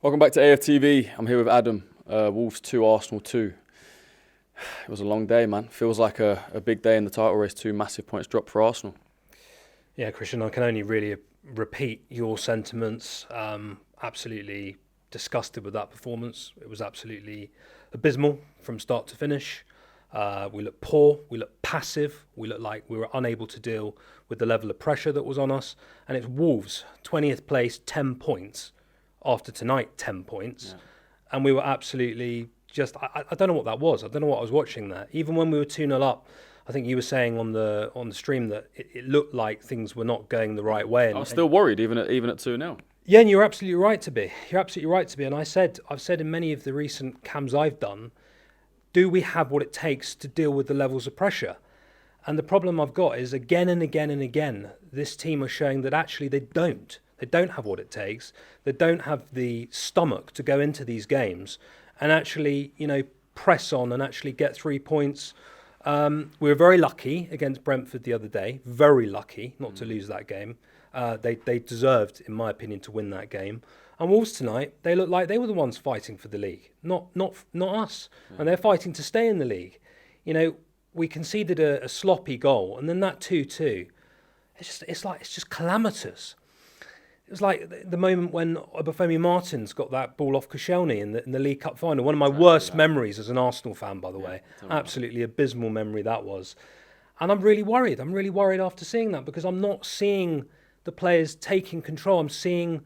Welcome back to AFTV. I'm here with Adam. Wolves 2, Arsenal 2. It was a long day, man. Feels like a big day in the title race. 2 massive points dropped for Arsenal. Yeah, Christian, I can only really repeat your sentiments. Absolutely disgusted with that performance. It was absolutely abysmal from start to finish. We looked poor, we looked passive, we looked like we were unable to deal with the level of pressure that was on us. And it's Wolves, 20th place, 10 points. After tonight, 10 points. Yeah. And we were absolutely just, I don't know what that was. I don't know what I was watching there. Even when we were 2-0 up, I think you were saying on the stream that it looked like things were not going the right way. And I was still worried, even at 2-0. Yeah, and you're absolutely right to be. You're absolutely right to be. And I've said in many of the recent cams I've done, do we have what it takes to deal with the levels of pressure? And the problem I've got is again and again and again, this team are showing that actually they don't. They don't have what it takes. They don't have the stomach to go into these games and actually, press on and actually get 3 points. We were very lucky against Brentford the other day. Very lucky not to lose that game. They deserved, in my opinion, to win that game. And Wolves tonight, they looked like they were the ones fighting for the league, not us. Yeah. And they're fighting to stay in the league. We conceded a sloppy goal, and then that 2-2. It's just calamitous. It was like the moment when Obafemi Martins got that ball off Koscielny in the League Cup final. One of my worst memories as an Arsenal fan, by the way. Absolutely abysmal memory that was. And I'm really worried. I'm really worried after seeing that because I'm not seeing the players taking control. I'm seeing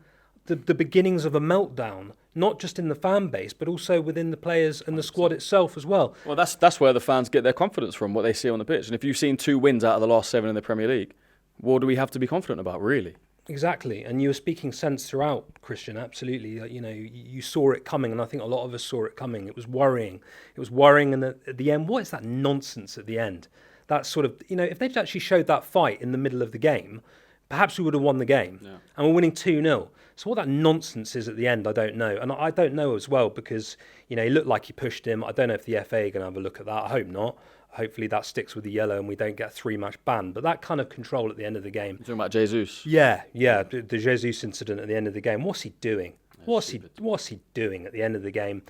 the beginnings of a meltdown, not just in the fan base, but also within the players and the squad itself as well. Well, that's where the fans get their confidence from, what they see on the pitch. And if you've seen 2 wins out of the last 7 in the Premier League, what do we have to be confident about, really? Exactly, and you were speaking sense throughout, Christian, absolutely. You saw it coming, and I think a lot of us saw it coming. It was worrying. And at the end, what is that nonsense at the end? That sort of, if they'd actually showed that fight in the middle of the game, perhaps we would have won the game. Yeah. And we're winning 2-0. So what that nonsense is at the end, I don't know. And I don't know as well because, he looked like he pushed him. I don't know if the FA are going to have a look at that. I hope not. Hopefully that sticks with the yellow and we don't get a 3-match ban. But that kind of control at the end of the game. You're talking about Jesus? Yeah. The Jesus incident at the end of the game. What's he doing? What's he doing at the end of the game?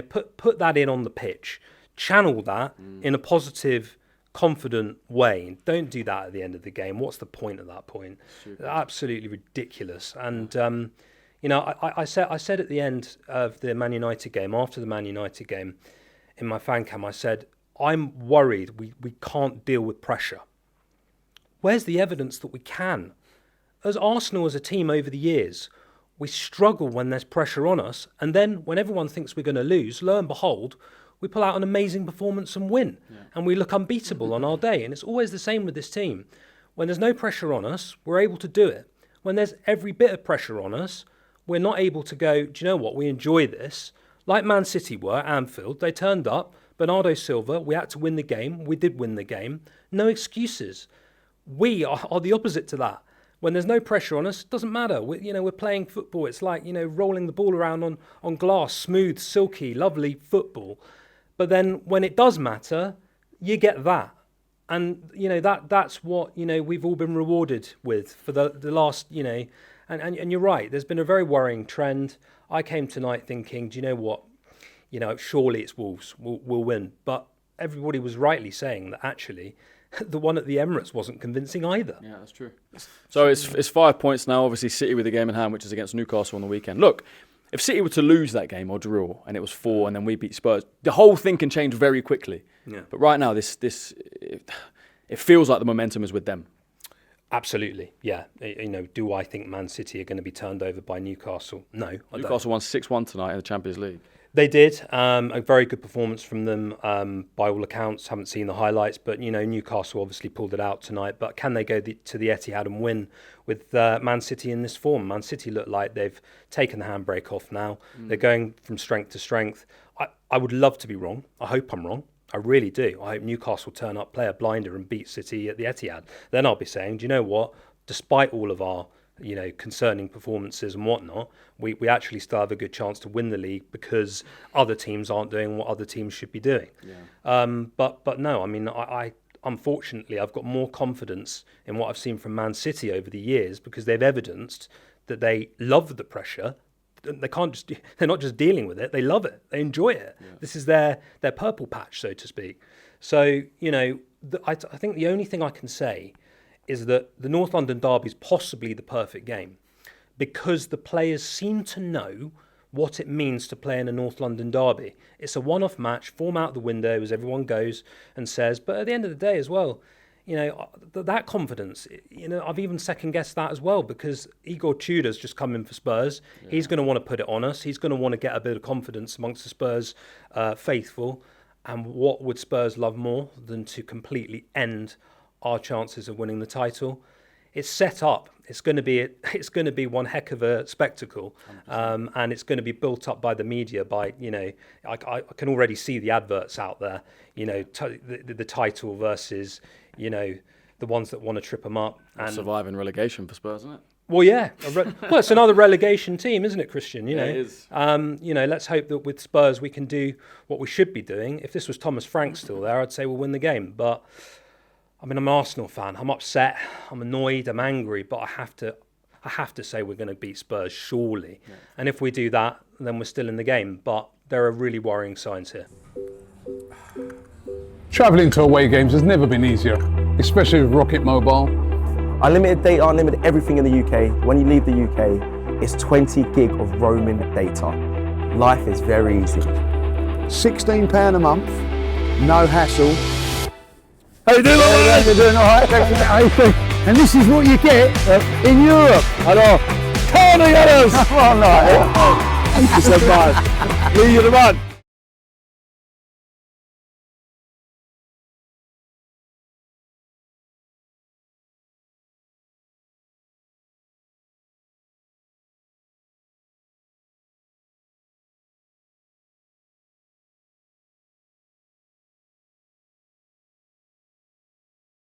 Put that in on the pitch. Channel that in a positive, confident way. Don't do that at the end of the game. What's the point at that point? Absolutely ridiculous. And I said at the end of the Man United game, after the Man United game, in my fan cam, I said, I'm worried we can't deal with pressure. Where's the evidence that we can? As Arsenal as a team over the years, we struggle when there's pressure on us, and then when everyone thinks we're going to lose, lo and behold, we pull out an amazing performance and win, and we look unbeatable on our day. And it's always the same with this team. When there's no pressure on us, we're able to do it. When there's every bit of pressure on us, we're not able to go, do you know what, we enjoy this. Like Man City were at Anfield, they turned up, Bernardo Silva, we had to win the game. We did win the game. No excuses. We are the opposite to that. When there's no pressure on us, it doesn't matter. We're playing football. It's like, rolling the ball around on glass, smooth, silky, lovely football. But then when it does matter, you get that. And, that's what, we've all been rewarded with for the last, and you're right. There's been a very worrying trend. I came tonight thinking, do you know what? Surely it's Wolves, we'll win. But everybody was rightly saying that actually the one at the Emirates wasn't convincing either. Yeah, that's true. So it's 5 points now, obviously City with the game in hand, which is against Newcastle on the weekend. Look, if City were to lose that game or draw and it was 4 and then we beat Spurs, the whole thing can change very quickly. Yeah. But right now, it feels like the momentum is with them. Absolutely, yeah. Do I think Man City are going to be turned over by Newcastle? No. Newcastle won 6-1 tonight in the Champions League. They did. A very good performance from them by all accounts. Haven't seen the highlights, but Newcastle obviously pulled it out tonight. But can they go to the Etihad and win with Man City in this form? Man City look like they've taken the handbrake off now. They're going from strength to strength. I would love to be wrong. I hope I'm wrong. I really do. I hope Newcastle turn up, play a blinder and beat City at the Etihad. Then I'll be saying, do you know what? Despite all of our concerning performances and whatnot, we actually still have a good chance to win the league because other teams aren't doing what other teams should be doing. Yeah. But no, I mean, I unfortunately, I've got more confidence in what I've seen from Man City over the years because they've evidenced that they love the pressure, they're not just dealing with it, they love it, they enjoy it. Yeah. This is their purple patch, so to speak. So, I think the only thing I can say is that the North London derby is possibly the perfect game because the players seem to know what it means to play in a North London derby. It's a one-off match, form out the window as everyone goes and says, but at the end of the day as well, that confidence, I've even second-guessed that as well because Igor Tudor's just come in for Spurs. Yeah. He's going to want to put it on us. He's going to want to get a bit of confidence amongst the Spurs faithful. And what would Spurs love more than to completely end our chances of winning the title? It's set up. It's going to be one heck of a spectacle, and it's going to be built up by the media. I can already see the adverts out there. The title versus the ones that want to trip them up and surviving relegation for Spurs, isn't it? Well, yeah. Well, it's another relegation team, isn't it, Christian? Yeah, it is. Let's hope that with Spurs we can do what we should be doing. If this was Thomas Frank still there, I'd say we'll win the game. But I'm an Arsenal fan. I'm upset. I'm annoyed. I'm angry. But I have to say we're going to beat Spurs surely. Yeah. And if we do that, then we're still in the game. But there are really worrying signs here. Travelling to away games has never been easier, especially with Rocket Mobile. Unlimited data, unlimited everything in the UK. When you leave the UK, it's 20 gig of roaming data. Life is very easy. £16 a month, no hassle. How you doing? Hey, you're doing all right? And this is what you get in Europe. Hello. Tony Ellis! Thank you so much. Lee, you're the man.